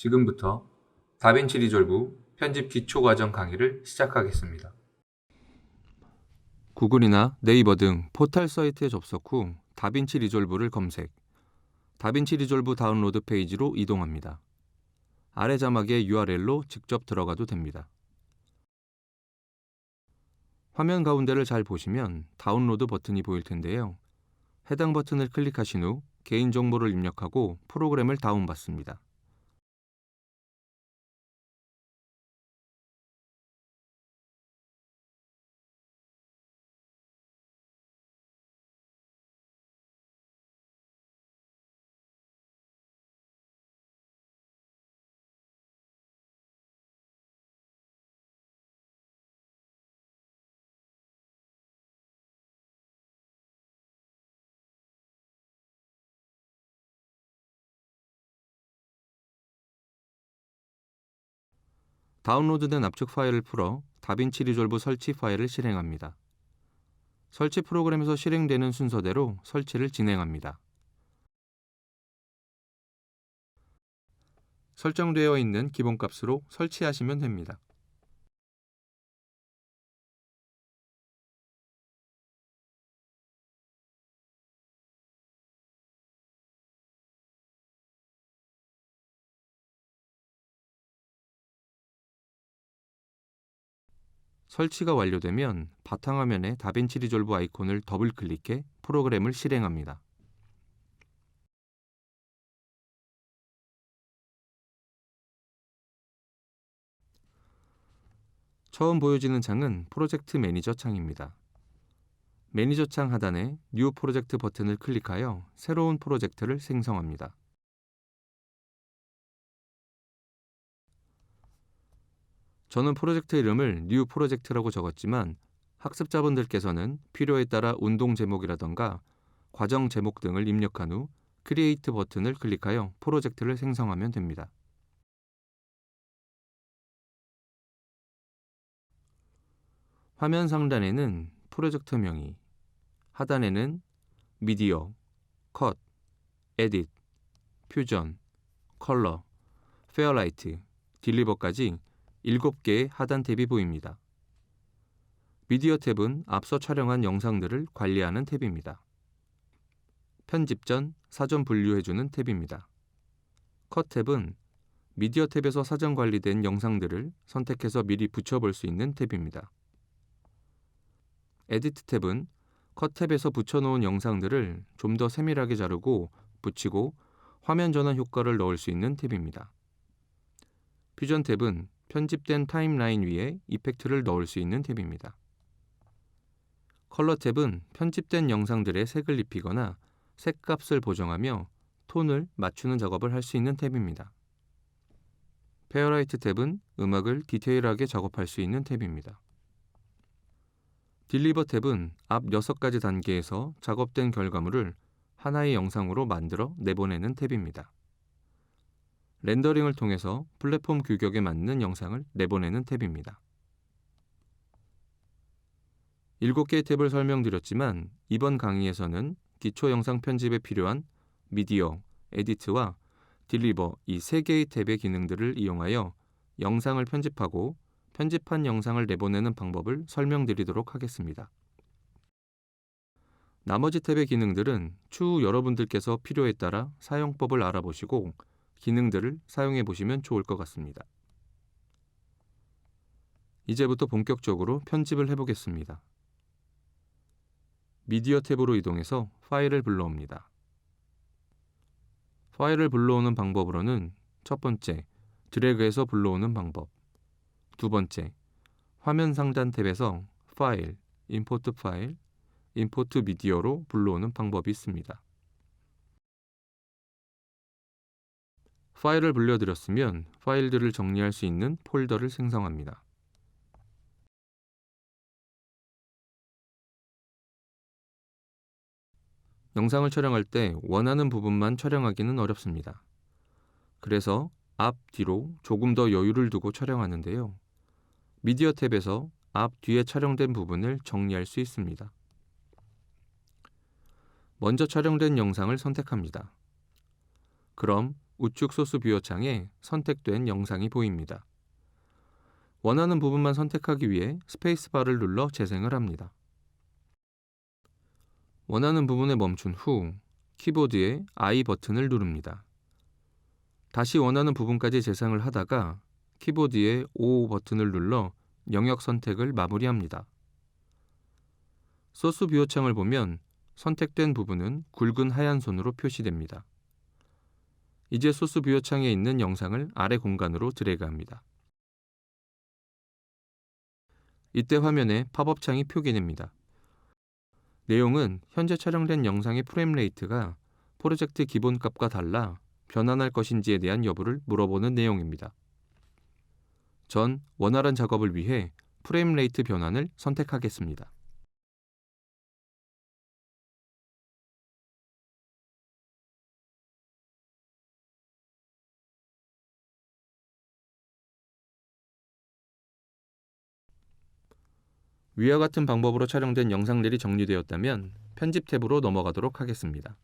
지금부터 다빈치 리졸브 편집 기초과정 강의를 시작하겠습니다. 구글이나 네이버 등 포털 사이트에 접속 후 다빈치 리졸브를 검색, 다빈치 리졸브 다운로드 페이지로 이동합니다. 아래 자막의 URL로 직접 들어가도 됩니다. 화면 가운데를 잘 보시면 다운로드 버튼이 보일 텐데요. 해당 버튼을 클릭하신 후 개인정보를 입력하고 프로그램을 다운받습니다. 다운로드된 압축 파일을 풀어 다빈치 리졸브 설치 파일을 실행합니다. 설치 프로그램에서 실행되는 순서대로 설치를 진행합니다. 설정되어 있는 기본값으로 설치하시면 됩니다. 설치가 완료되면 바탕화면에 다빈치 리졸브 아이콘을 더블 클릭해 프로그램을 실행합니다. 처음 보여지는 창은 프로젝트 매니저 창입니다. 매니저 창 하단에 뉴 프로젝트 버튼을 클릭하여 새로운 프로젝트를 생성합니다. 저는 프로젝트 이름을 뉴 프로젝트라고 적었지만 학습자분들께서는 필요에 따라 운동 제목이라던가 과정 제목 등을 입력한 후 크리에이트 버튼을 클릭하여 프로젝트를 생성하면 됩니다. 화면 상단에는 프로젝트 명의, 하단에는 미디어, 컷, 에딧, 퓨전, 컬러, 페어라이트, 딜리버까지 7개의 하단 탭이 보입니다. 미디어 탭은 앞서 촬영한 영상들을 관리하는 탭입니다. 편집 전 사전 분류해주는 탭입니다. 컷 탭은 미디어 탭에서 사전 관리된 영상들을 선택해서 미리 붙여볼 수 있는 탭입니다. 에디트 탭은 컷 탭에서 붙여놓은 영상들을 좀 더 세밀하게 자르고 붙이고 화면 전환 효과를 넣을 수 있는 탭입니다. 퓨전 탭은 편집된 타임라인 위에 이펙트를 넣을 수 있는 탭입니다. 컬러 탭은 편집된 영상들의 색을 입히거나 색값을 보정하며 톤을 맞추는 작업을 할 수 있는 탭입니다. 페어라이트 탭은 음악을 디테일하게 작업할 수 있는 탭입니다. 딜리버 탭은 앞 6가지 단계에서 작업된 결과물을 하나의 영상으로 만들어 내보내는 탭입니다. 렌더링을 통해서 플랫폼 규격에 맞는 영상을 내보내는 탭입니다. 7개의 탭을 설명드렸지만 이번 강의에서는 기초 영상 편집에 필요한 미디어, 에디트와 딜리버 이 3개의 탭의 기능들을 이용하여 영상을 편집하고 편집한 영상을 내보내는 방법을 설명드리도록 하겠습니다. 나머지 탭의 기능들은 추후 여러분들께서 필요에 따라 사용법을 알아보시고 기능들을 사용해 보시면 좋을 것 같습니다. 이제부터 본격적으로 편집을 해보겠습니다. 미디어 탭으로 이동해서 파일을 불러옵니다. 파일을 불러오는 방법으로는 첫 번째, 드래그해서 불러오는 방법. 두 번째, 화면 상단 탭에서 파일, 임포트 미디어로 불러오는 방법이 있습니다. 파일을 불려드렸으면 파일들을 정리할 수 있는 폴더를 생성합니다. 영상을 촬영할 때 원하는 부분만 촬영하기는 어렵습니다. 그래서 앞, 뒤로 조금 더 여유를 두고 촬영하는데요. 미디어 탭에서 앞, 뒤에 촬영된 부분을 정리할 수 있습니다. 먼저 촬영된 영상을 선택합니다. 그럼 우측 소스 뷰어 창에 선택된 영상이 보입니다. 원하는 부분만 선택하기 위해 스페이스바를 눌러 재생을 합니다. 원하는 부분에 멈춘 후 키보드의 I 버튼을 누릅니다. 다시 원하는 부분까지 재생을 하다가 키보드의 O 버튼을 눌러 영역 선택을 마무리합니다. 소스 뷰어 창을 보면 선택된 부분은 굵은 하얀 선으로 표시됩니다. 이제 소스 뷰어 창에 있는 영상을 아래 공간으로 드래그합니다. 이때 화면에 팝업 창이 표기됩니다. 내용은 현재 촬영된 영상의 프레임 레이트가 프로젝트 기본값과 달라 변환할 것인지에 대한 여부를 물어보는 내용입니다. 전 원활한 작업을 위해 프레임 레이트 변환을 선택하겠습니다. 위와 같은 방법으로 촬영된 영상들이 정리되었다면 편집 탭으로 넘어가도록 하겠습니다.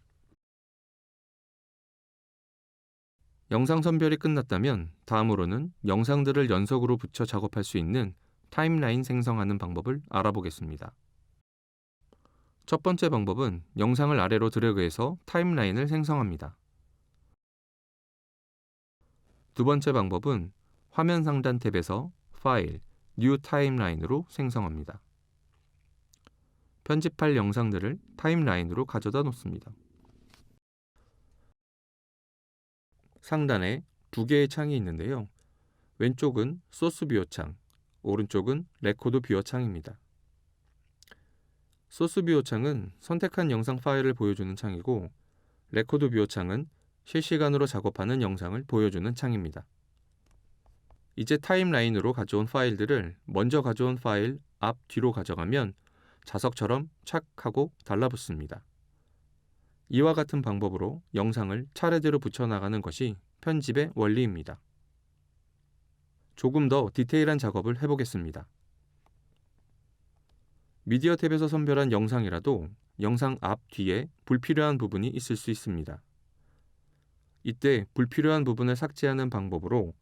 영상 선별이 끝났다면 다음으로는 영상들을 연속으로 붙여 작업할 수 있는 타임라인 생성하는 방법을 알아보겠습니다. 첫 번째 방법은 영상을 아래로 드래그해서 타임라인을 생성합니다. 두 번째 방법은 화면 상단 탭에서 파일, 뉴 타임라인으로 생성합니다. 편집할 영상들을 타임라인으로 가져다 놓습니다. 상단에 두 개의 창이 있는데요. 왼쪽은 소스 뷰어 창, 오른쪽은 레코드 뷰어 창입니다. 소스 뷰어 창은 선택한 영상 파일을 보여주는 창이고, 레코드 뷰어 창은 실시간으로 작업하는 영상을 보여주는 창입니다. 이제 타임라인으로 가져온 파일들을 먼저 가져온 파일 앞 뒤로 가져가면 자석처럼 착 하고 달라붙습니다. 이와 같은 방법으로 영상을 차례대로 붙여나가는 것이 편집의 원리입니다. 조금 더 디테일한 작업을 해보겠습니다. 미디어 탭에서 선별한 영상이라도 영상 앞 뒤에 불필요한 부분이 있을 수 있습니다. 이때 불필요한 부분을 삭제하는 방법으로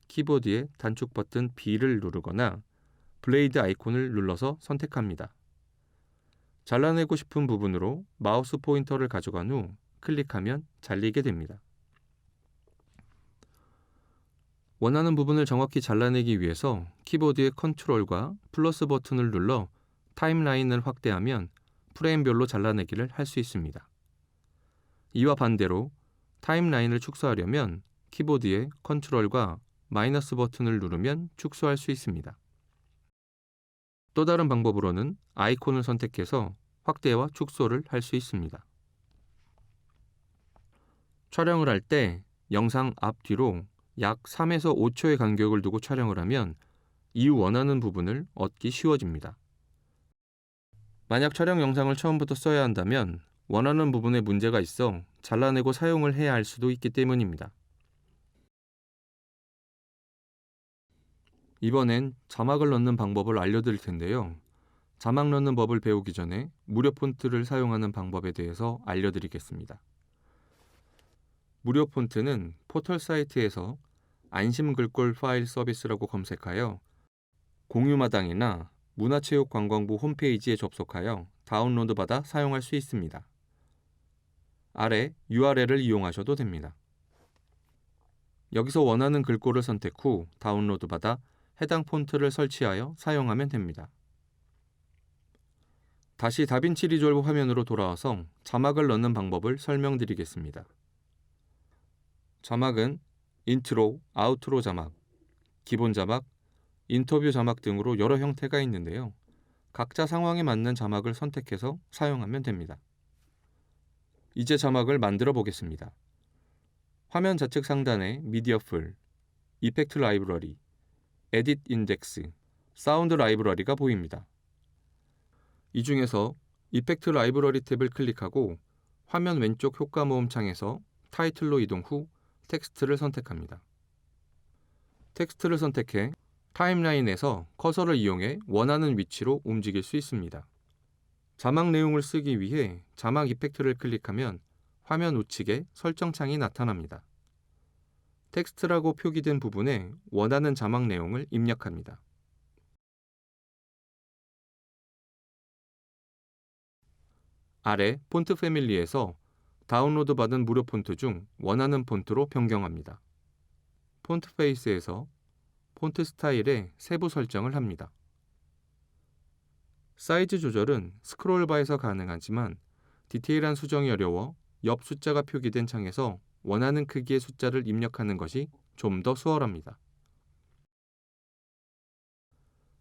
키보드의 단축 버튼 B를 누르거나 블레이드 아이콘을 눌러서 선택합니다. 잘라내고 싶은 부분으로 마우스 포인터를 가져간 후 클릭하면 잘리게 됩니다. 원하는 부분을 정확히 잘라내기 위해서 키보드의 컨트롤과 플러스 버튼을 눌러 타임라인을 확대하면 프레임별로 잘라내기를 할 수 있습니다. 이와 반대로 타임라인을 축소하려면 키보드의 컨트롤과 마이너스 버튼을 누르면 축소할 수 있습니다. 또 다른 방법으로는 아이콘을 선택해서 확대와 축소를 할 수 있습니다. 촬영을 할 때 영상 앞뒤로 약 3에서 5초의 간격을 두고 촬영을 하면 이후 원하는 부분을 얻기 쉬워집니다. 만약 촬영 영상을 처음부터 써야 한다면 원하는 부분에 문제가 있어 잘라내고 사용을 해야 할 수도 있기 때문입니다. 이번엔 자막을 넣는 방법을 알려드릴 텐데요. 자막 넣는 법을 배우기 전에 무료 폰트를 사용하는 방법에 대해서 알려드리겠습니다. 무료 폰트는 포털 사이트에서 안심글꼴 파일 서비스라고 검색하여 공유마당이나 문화체육관광부 홈페이지에 접속하여 다운로드받아 사용할 수 있습니다. 아래 URL을 이용하셔도 됩니다. 여기서 원하는 글꼴을 선택 후 다운로드받아 해당 폰트를 설치하여 사용하면 됩니다. 다시 다빈치 리졸브 화면으로 돌아와서 자막을 넣는 방법을 설명드리겠습니다. 자막은 인트로, 아우트로 자막, 기본 자막, 인터뷰 자막 등으로 여러 형태가 있는데요. 각자 상황에 맞는 자막을 선택해서 사용하면 됩니다. 이제 자막을 만들어 보겠습니다. 화면 좌측 상단에 미디어 풀, 이펙트 라이브러리, 에딧 인덱스, 사운드 라이브러리가 보입니다. 이 중에서 이펙트 라이브러리 탭을 클릭하고 화면 왼쪽 효과 모음 창에서 타이틀로 이동 후 텍스트를 선택합니다. 텍스트를 선택해 타임라인에서 커서를 이용해 원하는 위치로 움직일 수 있습니다. 자막 내용을 쓰기 위해 자막 이펙트를 클릭하면 화면 우측에 설정창이 나타납니다. 텍스트라고 표기된 부분에 원하는 자막 내용을 입력합니다. 아래 폰트 패밀리에서 다운로드 받은 무료 폰트 중 원하는 폰트로 변경합니다. 폰트 페이스에서 폰트 스타일의 세부 설정을 합니다. 사이즈 조절은 스크롤바에서 가능하지만 디테일한 수정이 어려워 옆 숫자가 표기된 창에서 원하는 크기의 숫자를 입력하는 것이 좀 더 수월합니다.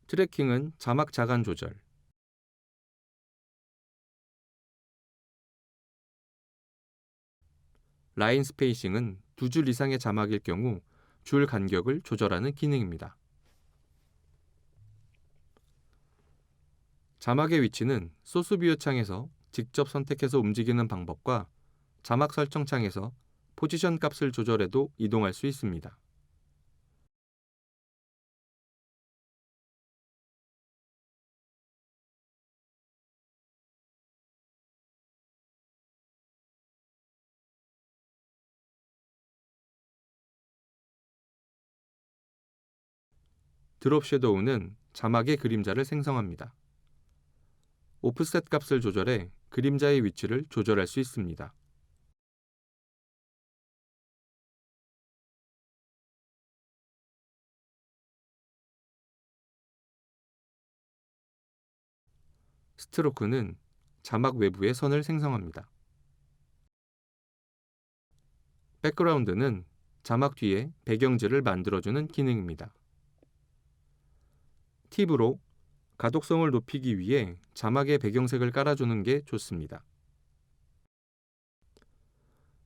트래킹은 자막 자간 조절, 라인 스페이싱은 두 줄 이상의 자막일 경우 줄 간격을 조절하는 기능입니다. 자막의 위치는 소스 뷰어 창에서 직접 선택해서 움직이는 방법과 자막 설정 창에서 포지션 값을 조절해도 이동할 수 있습니다. 드롭 섀도우는 자막의 그림자를 생성합니다. 오프셋 값을 조절해 그림자의 위치를 조절할 수 있습니다. 스트로크는 자막 외부에 선을 생성합니다. 백그라운드는 자막 뒤에 배경지를 만들어주는 기능입니다. 팁으로 가독성을 높이기 위해 자막에 배경색을 깔아주는 게 좋습니다.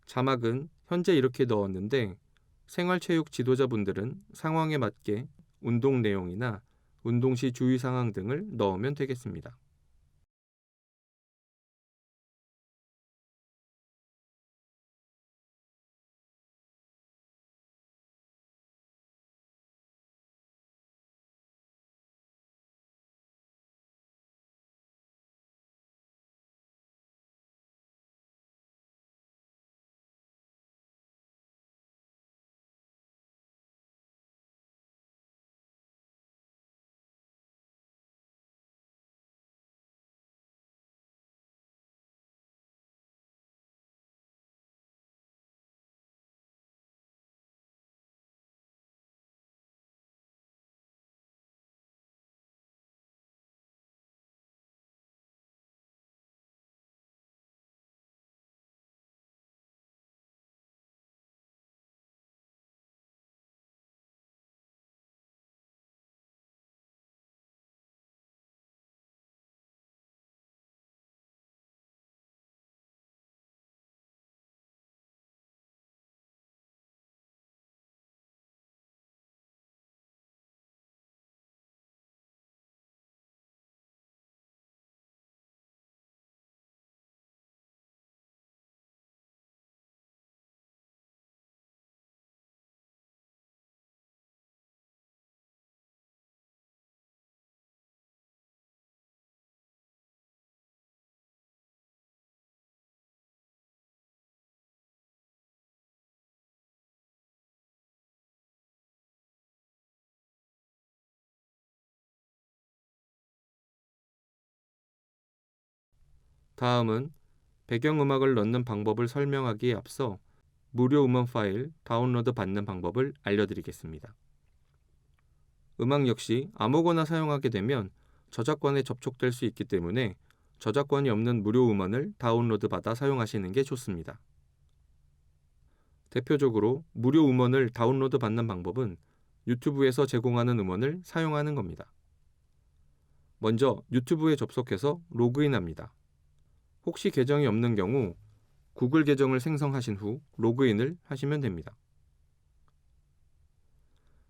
자막은 현재 이렇게 넣었는데 생활체육 지도자분들은 상황에 맞게 운동 내용이나 운동 시 주의 사항 등을 넣으면 되겠습니다. 다음은 배경음악을 넣는 방법을 설명하기에 앞서 무료 음원 파일 다운로드 받는 방법을 알려드리겠습니다. 음악 역시 아무거나 사용하게 되면 저작권에 접촉될 수 있기 때문에 저작권이 없는 무료 음원을 다운로드 받아 사용하시는 게 좋습니다. 대표적으로 무료 음원을 다운로드 받는 방법은 유튜브에서 제공하는 음원을 사용하는 겁니다. 먼저 유튜브에 접속해서 로그인합니다. 혹시 계정이 없는 경우 구글 계정을 생성하신 후 로그인을 하시면 됩니다.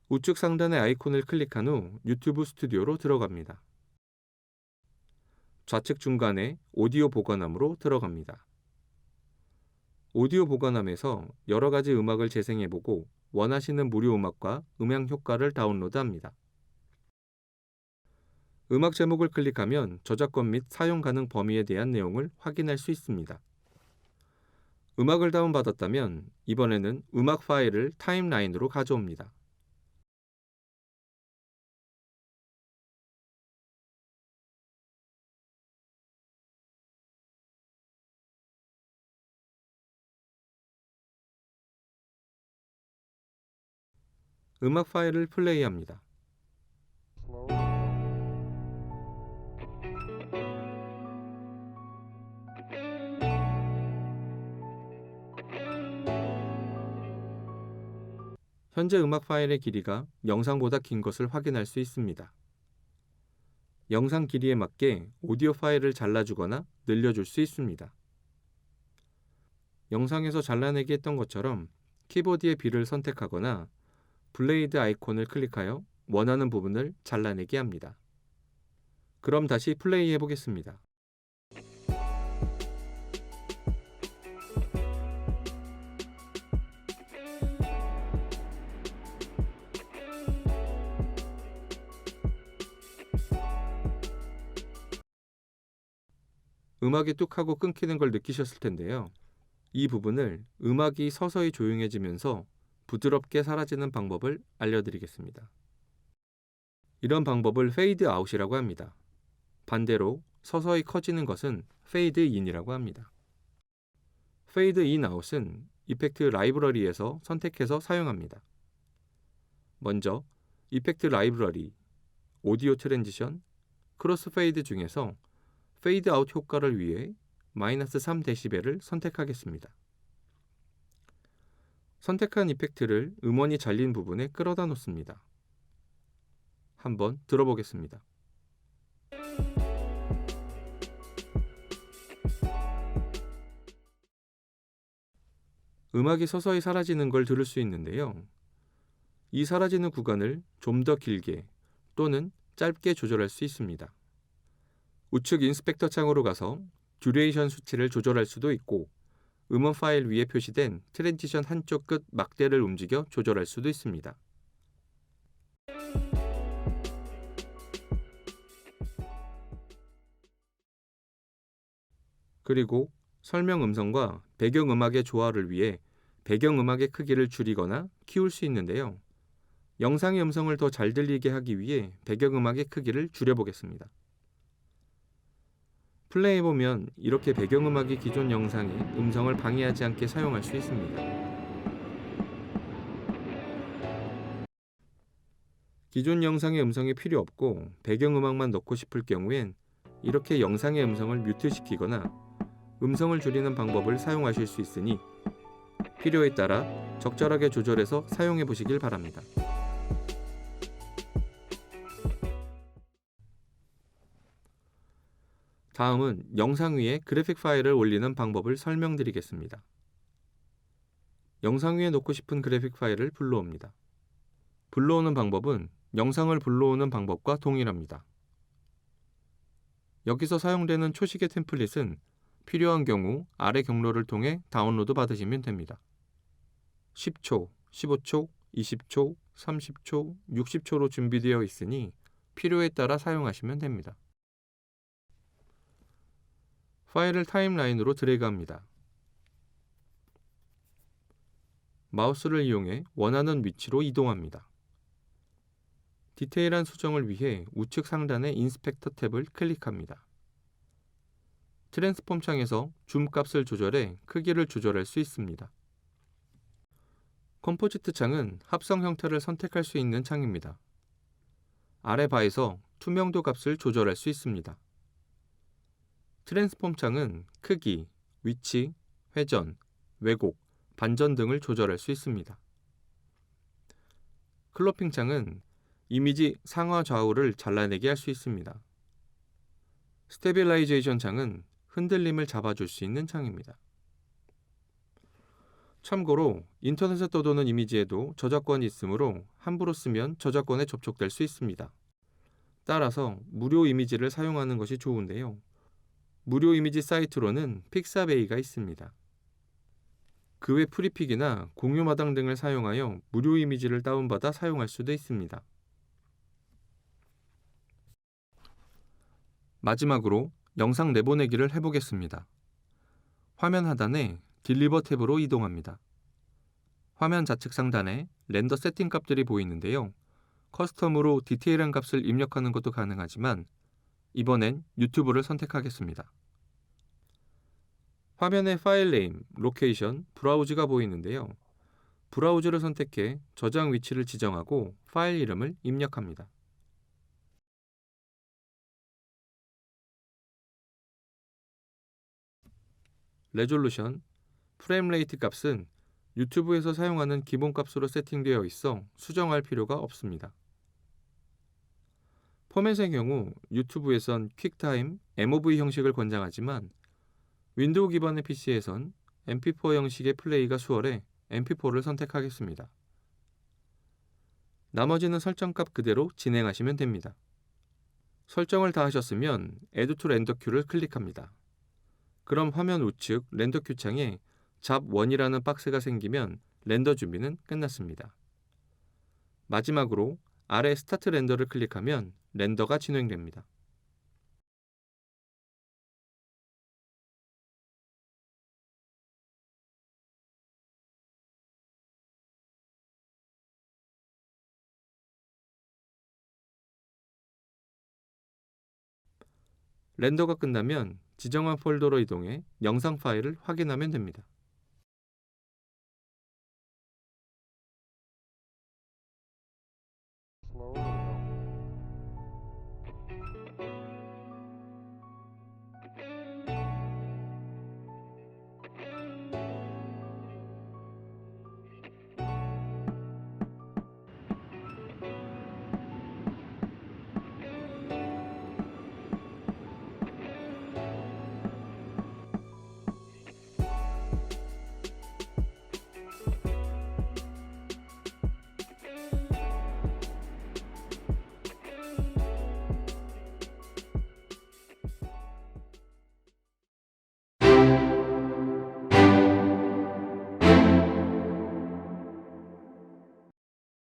우측 상단의 아이콘을 클릭한 후 유튜브 스튜디오로 들어갑니다. 좌측 중간에 오디오 보관함으로 들어갑니다. 오디오 보관함에서 여러 가지 음악을 재생해보고 원하시는 무료 음악과 음향 효과를 다운로드합니다. 음악 제목을 클릭하면 저작권 및 사용 가능 범위에 대한 내용을 확인할 수 있습니다. 음악을 다운받았다면 이번에는 음악 파일을 타임라인으로 가져옵니다. 음악 파일을 플레이합니다. 현재 음악 파일의 길이가 영상보다 긴 것을 확인할 수 있습니다. 영상 길이에 맞게 오디오 파일을 잘라주거나 늘려줄 수 있습니다. 영상에서 잘라내기 했던 것처럼 키보드의 B를 선택하거나 블레이드 아이콘을 클릭하여 원하는 부분을 잘라내기 합니다. 그럼 다시 플레이해 보겠습니다. 음악이 뚝 하고 끊기는 걸 느끼셨을 텐데요. 이 부분을 음악이 서서히 조용해지면서 부드럽게 사라지는 방법을 알려드리겠습니다. 이런 방법을 페이드 아웃이라고 합니다. 반대로 서서히 커지는 것은 페이드 인이라고 합니다. 페이드 인 아웃은 이펙트 라이브러리에서 선택해서 사용합니다. 먼저 이펙트 라이브러리, 오디오 트랜지션, 크로스 페이드 중에서 페이드 아웃 효과를 위해 -3dB를 선택하겠습니다. 선택한 이펙트를 음원이 잘린 부분에 끌어다 놓습니다. 한번 들어보겠습니다. 음악이 서서히 사라지는 걸 들을 수 있는데요. 이 사라지는 구간을 좀 더 길게 또는 짧게 조절할 수 있습니다. 우측 인스펙터 창으로 가서 듀레이션 수치를 조절할 수도 있고 음원 파일 위에 표시된 트랜지션 한쪽 끝 막대를 움직여 조절할 수도 있습니다. 그리고 설명 음성과 배경음악의 조화를 위해 배경음악의 크기를 줄이거나 키울 수 있는데요. 영상의 음성을 더 잘 들리게 하기 위해 배경음악의 크기를 줄여보겠습니다. 플레이해보면 이렇게 배경음악이 기존 영상의 음성을 방해하지 않게 사용할 수 있습니다. 기존 영상의 음성이 필요 없고 배경음악만 넣고 싶을 경우엔 이렇게 영상의 음성을 뮤트시키거나 음성을 줄이는 방법을 사용하실 수 있으니 필요에 따라 적절하게 조절해서 사용해 보시길 바랍니다. 다음은 영상 위에 그래픽 파일을 올리는 방법을 설명드리겠습니다. 영상 위에 놓고 싶은 그래픽 파일을 불러옵니다. 불러오는 방법은 영상을 불러오는 방법과 동일합니다. 여기서 사용되는 초시계 템플릿은 필요한 경우 아래 경로를 통해 다운로드 받으시면 됩니다. 10초, 15초, 20초, 30초, 60초로 준비되어 있으니 필요에 따라 사용하시면 됩니다. 파일을 타임라인으로 드래그합니다. 마우스를 이용해 원하는 위치로 이동합니다. 디테일한 수정을 위해 우측 상단의 인스펙터 탭을 클릭합니다. 트랜스폼 창에서 줌 값을 조절해 크기를 조절할 수 있습니다. 컴포지트 창은 합성 형태를 선택할 수 있는 창입니다. 아래 바에서 투명도 값을 조절할 수 있습니다. 트랜스폼 창은 크기, 위치, 회전, 왜곡, 반전 등을 조절할 수 있습니다. 클로핑 창은 이미지 상하 좌우를 잘라내게 할 수 있습니다. 스테빌라이제이션 창은 흔들림을 잡아줄 수 있는 창입니다. 참고로 인터넷에 떠도는 이미지에도 저작권이 있으므로 함부로 쓰면 저작권에 접촉될 수 있습니다. 따라서 무료 이미지를 사용하는 것이 좋은데요. 무료 이미지 사이트로는 픽사베이가 있습니다. 그 외 프리픽이나 공유마당 등을 사용하여 무료 이미지를 다운받아 사용할 수도 있습니다. 마지막으로 영상 내보내기를 해보겠습니다. 화면 하단에 딜리버 탭으로 이동합니다. 화면 좌측 상단에 렌더 세팅 값들이 보이는데요. 커스텀으로 디테일한 값을 입력하는 것도 가능하지만 이번엔 유튜브를 선택하겠습니다. 화면에 파일 네임, 로케이션, 브라우즈가 보이는데요. 브라우즈를 선택해 저장 위치를 지정하고 파일 이름을 입력합니다. 레졸루션, 프레임 레이트 값은 유튜브에서 사용하는 기본 값으로 세팅되어 있어 수정할 필요가 없습니다. 포맷의 경우 유튜브에선 퀵타임, MOV 형식을 권장하지만 윈도우 기반의 PC에선 MP4 형식의 플레이가 수월해 MP4를 선택하겠습니다. 나머지는 설정값 그대로 진행하시면 됩니다. 설정을 다 하셨으면 Add to Render Queue를 클릭합니다. 그럼 화면 우측 렌더 큐 창에 잡1이라는 박스가 생기면 렌더 준비는 끝났습니다. 마지막으로 아래 스타트 렌더를 클릭하면 렌더가 진행됩니다. 렌더가 끝나면 지정한 폴더로 이동해 영상 파일을 확인하면 됩니다.